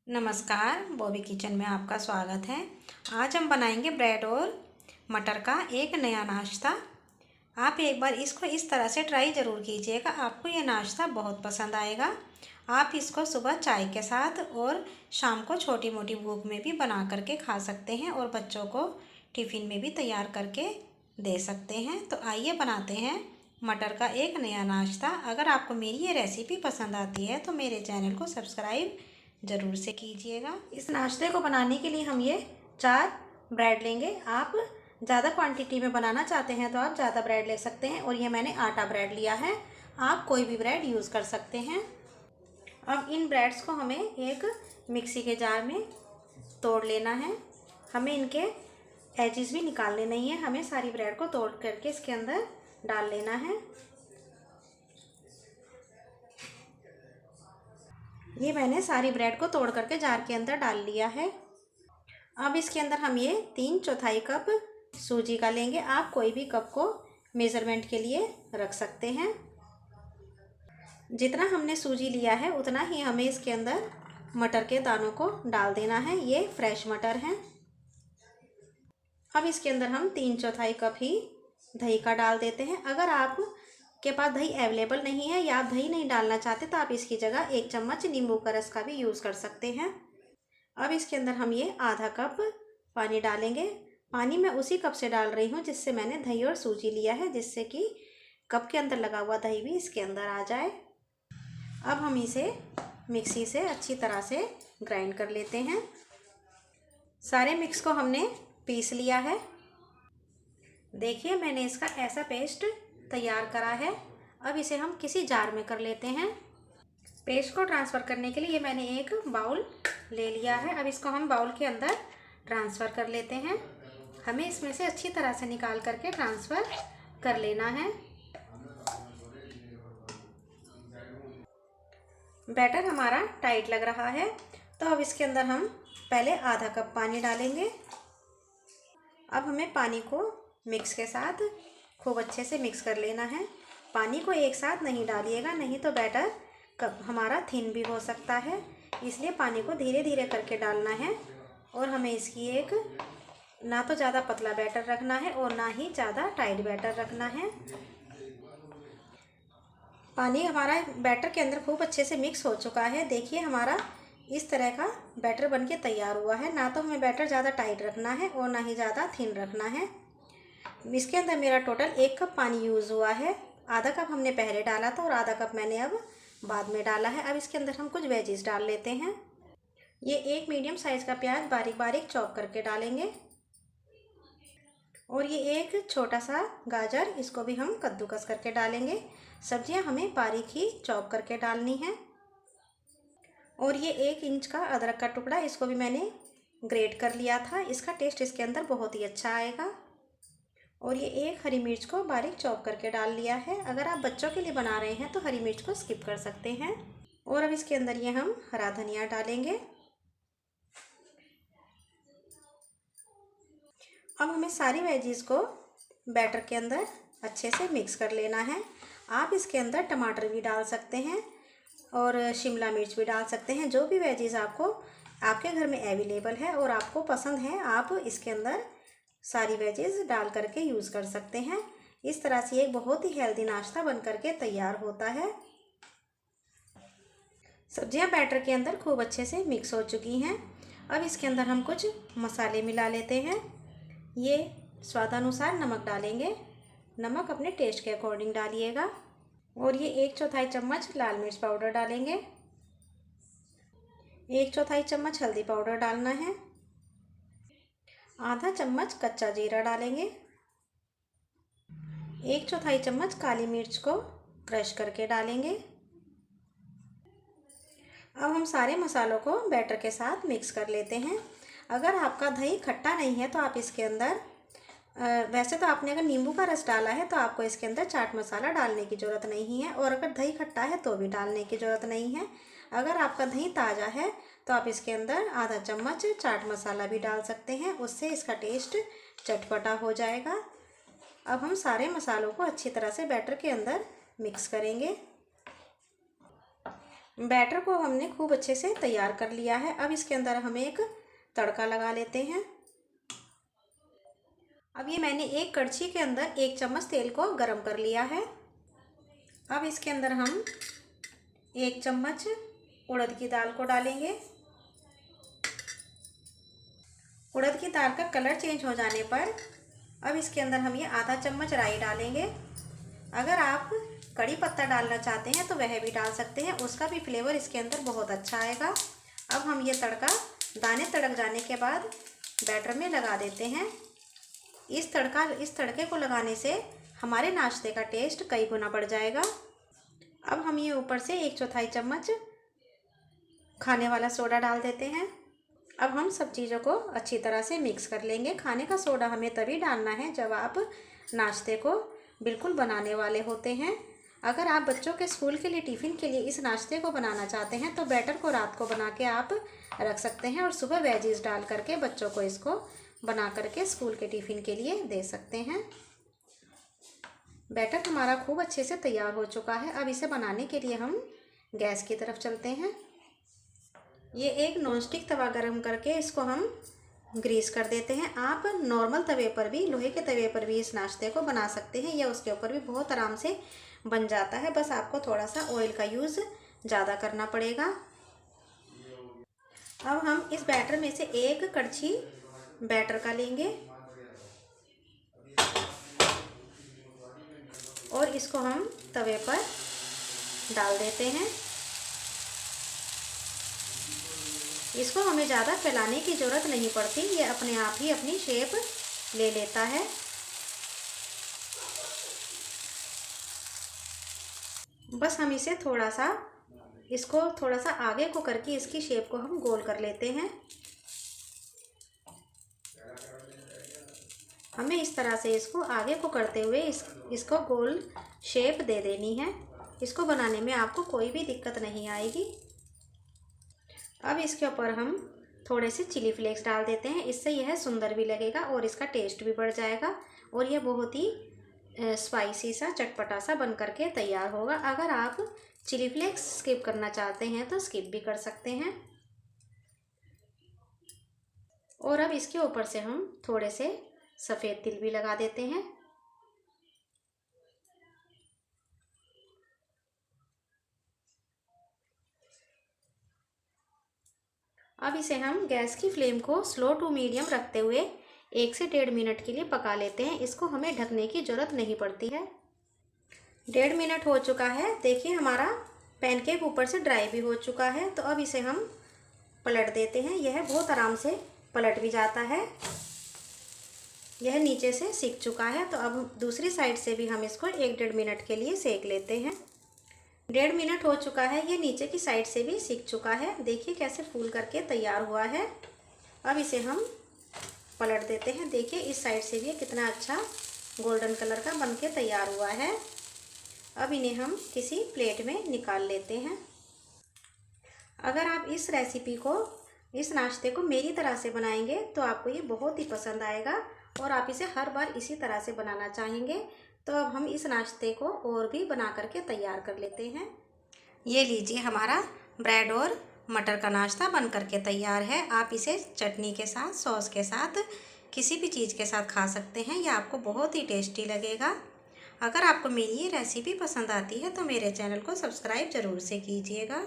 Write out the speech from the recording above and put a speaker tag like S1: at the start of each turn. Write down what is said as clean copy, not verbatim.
S1: नमस्कार, बॉबी किचन में आपका स्वागत है। आज हम बनाएंगे ब्रेड और मटर का एक नया नाश्ता। आप एक बार इसको इस तरह से ट्राई ज़रूर कीजिएगा, आपको ये नाश्ता बहुत पसंद आएगा। आप इसको सुबह चाय के साथ और शाम को छोटी मोटी भूख में भी बना करके खा सकते हैं और बच्चों को टिफ़िन में भी तैयार करके दे सकते हैं। तो आइए बनाते हैं मटर का एक नया नाश्ता। अगर आपको मेरी ये रेसिपी पसंद आती है तो मेरे चैनल को सब्सक्राइब ज़रूर से कीजिएगा। इस नाश्ते को बनाने के लिए हम ये 4 ब्रेड लेंगे। आप ज़्यादा क्वांटिटी में बनाना चाहते हैं तो आप ज़्यादा ब्रेड ले सकते हैं, और ये मैंने आटा ब्रेड लिया है। आप कोई भी ब्रेड यूज़ कर सकते हैं। अब इन ब्रेड्स को हमें एक मिक्सी के जार में तोड़ लेना है। हमें इनके एजेस भी निकालने नहीं है, हमें सारी ब्रेड को तोड़ करके इसके अंदर डाल लेना है। ये मैंने सारी ब्रेड को तोड़ करके जार के अंदर डाल लिया है। अब इसके अंदर हम ये 3/4 कप सूजी का लेंगे। आप कोई भी कप को मेज़रमेंट के लिए रख सकते हैं। जितना हमने सूजी लिया है उतना ही हमें इसके अंदर मटर के दानों को डाल देना है। ये फ्रेश मटर हैं। अब इसके अंदर हम 3/4 कप ही दही का डाल देते हैं। अगर आप के पास दही अवेलेबल नहीं है या आप दही नहीं डालना चाहते तो आप इसकी जगह 1 चम्मच नींबू का रस का भी यूज़ कर सकते हैं। अब इसके अंदर हम ये आधा कप पानी डालेंगे। पानी मैं उसी कप से डाल रही हूँ जिससे मैंने दही और सूजी लिया है, जिससे कि कप के अंदर लगा हुआ दही भी इसके अंदर आ जाए। अब हम इसे मिक्सी से अच्छी तरह से ग्राइंड कर लेते हैं। सारे मिक्स को हमने पीस लिया है। देखिए मैंने इसका ऐसा पेस्ट तैयार करा है। अब इसे हम किसी जार में कर लेते हैं। पेस्ट को ट्रांसफ़र करने के लिए मैंने एक बाउल ले लिया है। अब इसको हम बाउल के अंदर ट्रांसफ़र कर लेते हैं। हमें इसमें से अच्छी तरह से निकाल करके ट्रांसफ़र कर लेना है। बैटर हमारा टाइट लग रहा है तो अब इसके अंदर हम पहले आधा कप पानी डालेंगे। अब हमें पानी को मिक्स के साथ खूब अच्छे से मिक्स कर लेना है। पानी को एक साथ नहीं डालिएगा, नहीं तो बैटर कब हमारा थिन भी हो सकता है। इसलिए पानी को धीरे धीरे करके डालना है। और हमें इसकी एक ना तो ज़्यादा पतला बैटर रखना है और ना ही ज़्यादा टाइट बैटर रखना है। पानी हमारा बैटर के अंदर खूब अच्छे से मिक्स हो चुका है। देखिए हमारा इस तरह का बैटर बनके तैयार हुआ है। ना तो हमें बैटर ज़्यादा टाइट रखना है और ना ही ज़्यादा थिन रखना है। इसके अंदर मेरा टोटल 1 कप पानी यूज़ हुआ है। आधा कप हमने पहले डाला था और आधा कप मैंने अब बाद में डाला है। अब इसके अंदर हम कुछ वेजीज डाल लेते हैं। ये एक मीडियम साइज़ का प्याज बारीक बारीक चॉप करके डालेंगे, और ये एक छोटा सा गाजर, इसको भी हम कद्दूकस करके डालेंगे। सब्जियां हमें बारीक ही चॉप करके डालनी है। और ये 1 इंच का अदरक का टुकड़ा, इसको भी मैंने ग्रेट कर लिया था। इसका टेस्ट इसके अंदर बहुत ही अच्छा आएगा। और ये 1 हरी मिर्च को बारीक चॉप करके डाल लिया है। अगर आप बच्चों के लिए बना रहे हैं तो हरी मिर्च को स्किप कर सकते हैं। और अब इसके अंदर ये हम हरा धनिया डालेंगे। अब हमें सारी वेजीज को बैटर के अंदर अच्छे से मिक्स कर लेना है। आप इसके अंदर टमाटर भी डाल सकते हैं और शिमला मिर्च भी डाल सकते हैं। जो भी वेजीज आपको आपके घर में अवेलेबल है और आपको पसंद है, आप इसके अंदर सारी वेजीज डाल करके यूज़ कर सकते हैं। इस तरह से एक बहुत ही हेल्दी नाश्ता बन करके तैयार होता है। सब्जियां बैटर के अंदर खूब अच्छे से मिक्स हो चुकी हैं। अब इसके अंदर हम कुछ मसाले मिला लेते हैं। ये स्वादानुसार नमक डालेंगे। नमक अपने टेस्ट के अकॉर्डिंग डालिएगा। और ये 1/4 चम्मच लाल मिर्च पाउडर डालेंगे। 1/4 चम्मच हल्दी पाउडर डालना है। आधा चम्मच कच्चा जीरा डालेंगे। 1/4 चम्मच काली मिर्च को क्रश करके डालेंगे। अब हम सारे मसालों को बैटर के साथ मिक्स कर लेते हैं। अगर आपका दही खट्टा नहीं है तो आप इसके अंदर वैसे तो आपने अगर नींबू का रस डाला है तो आपको इसके अंदर चाट मसाला डालने की ज़रूरत नहीं है, और अगर दही खट्टा है तो भी डालने की ज़रूरत नहीं है। अगर आपका दही ताज़ा है तो आप इसके अंदर आधा चम्मच चाट मसाला भी डाल सकते हैं, उससे इसका टेस्ट चटपटा हो जाएगा। अब हम सारे मसालों को अच्छी तरह से बैटर के अंदर मिक्स करेंगे। बैटर को हमने खूब अच्छे से तैयार कर लिया है। अब इसके अंदर हम एक तड़का लगा लेते हैं। अब ये मैंने एक कड़छी के अंदर 1 चम्मच तेल को गरम कर लिया है। अब इसके अंदर हम 1 चम्मच उड़द की दाल को डालेंगे। उड़द की दाल का कलर चेंज हो जाने पर अब इसके अंदर हम ये आधा चम्मच राई डालेंगे। अगर आप कड़ी पत्ता डालना चाहते हैं तो वह भी डाल सकते हैं, उसका भी फ्लेवर इसके अंदर बहुत अच्छा आएगा। अब हम ये तड़का दाने तड़क जाने के बाद बैटर में लगा देते हैं। इस तड़के को लगाने से हमारे नाश्ते का टेस्ट कई गुना बढ़ जाएगा। अब हम ये ऊपर से 1/4 चम्मच खाने वाला सोडा डाल देते हैं। अब हम सब चीज़ों को अच्छी तरह से मिक्स कर लेंगे। खाने का सोडा हमें तभी डालना है जब आप नाश्ते को बिल्कुल बनाने वाले होते हैं। अगर आप बच्चों के स्कूल के लिए टिफ़िन के लिए इस नाश्ते को बनाना चाहते हैं तो बैटर को रात को बना के आप रख सकते हैं और सुबह वेजीज डाल करके बच्चों को इसको बना करके स्कूल के टिफ़िन के लिए दे सकते हैं। बैटर हमारा खूब अच्छे से तैयार हो चुका है। अब इसे बनाने के लिए हम गैस की तरफ चलते हैं। ये एक नॉनस्टिक तवा गरम करके इसको हम ग्रीस कर देते हैं। आप नॉर्मल तवे पर भी, लोहे के तवे पर भी इस नाश्ते को बना सकते हैं या उसके ऊपर भी बहुत आराम से बन जाता है। बस आपको थोड़ा सा ऑयल का यूज़ ज़्यादा करना पड़ेगा। अब हम इस बैटर में से एक कड़छी बैटर का लेंगे और इसको हम तवे पर डाल देते हैं। इसको हमें ज़्यादा फैलाने की ज़रूरत नहीं पड़ती, ये अपने आप ही अपनी शेप ले लेता है। बस हम इसे इसको थोड़ा सा आगे को करके इसकी शेप को हम गोल कर लेते हैं। हमें इस तरह से इसको आगे को करते हुए इसको गोल शेप दे देनी है। इसको बनाने में आपको कोई भी दिक्कत नहीं आएगी। अब इसके ऊपर हम थोड़े से चिली फ्लेक्स डाल देते हैं। इससे यह सुंदर भी लगेगा और इसका टेस्ट भी बढ़ जाएगा और यह बहुत ही स्पाइसी सा चटपटा सा बन करके तैयार होगा। अगर आप चिली फ्लेक्स स्किप करना चाहते हैं तो स्किप भी कर सकते हैं। और अब इसके ऊपर से हम थोड़े से सफ़ेद तिल भी लगा देते हैं। अब इसे हम गैस की फ्लेम को स्लो टू मीडियम रखते हुए 1 से 1.5 मिनट के लिए पका लेते हैं। इसको हमें ढकने की ज़रूरत नहीं पड़ती है। 1.5 मिनट हो चुका है। देखिए हमारा पैनकेक ऊपर से ड्राई भी हो चुका है। तो अब इसे हम पलट देते हैं। यह बहुत आराम से पलट भी जाता है। यह नीचे से सिक चुका है। तो अब दूसरी साइड से भी हम इसको 1-1.5 मिनट के लिए सेक लेते हैं। 1.5 मिनट हो चुका है। ये नीचे की साइड से भी सिक चुका है। देखिए कैसे फूल करके तैयार हुआ है। अब इसे हम पलट देते हैं। देखिए इस साइड से भी कितना अच्छा गोल्डन कलर का बन के तैयार हुआ है। अब इन्हें हम किसी प्लेट में निकाल लेते हैं। अगर आप इस रेसिपी को, इस नाश्ते को मेरी तरह से बनाएंगे तो आपको ये बहुत ही पसंद आएगा और आप इसे हर बार इसी तरह से बनाना चाहेंगे। तो अब हम इस नाश्ते को और भी बना करके तैयार कर लेते हैं। ये लीजिए हमारा ब्रेड और मटर का नाश्ता बन करके तैयार है। आप इसे चटनी के साथ, सॉस के साथ, किसी भी चीज़ के साथ खा सकते हैं। यह आपको बहुत ही टेस्टी लगेगा। अगर आपको मेरी ये रेसिपी पसंद आती है तो मेरे चैनल को सब्सक्राइब ज़रूर से कीजिएगा।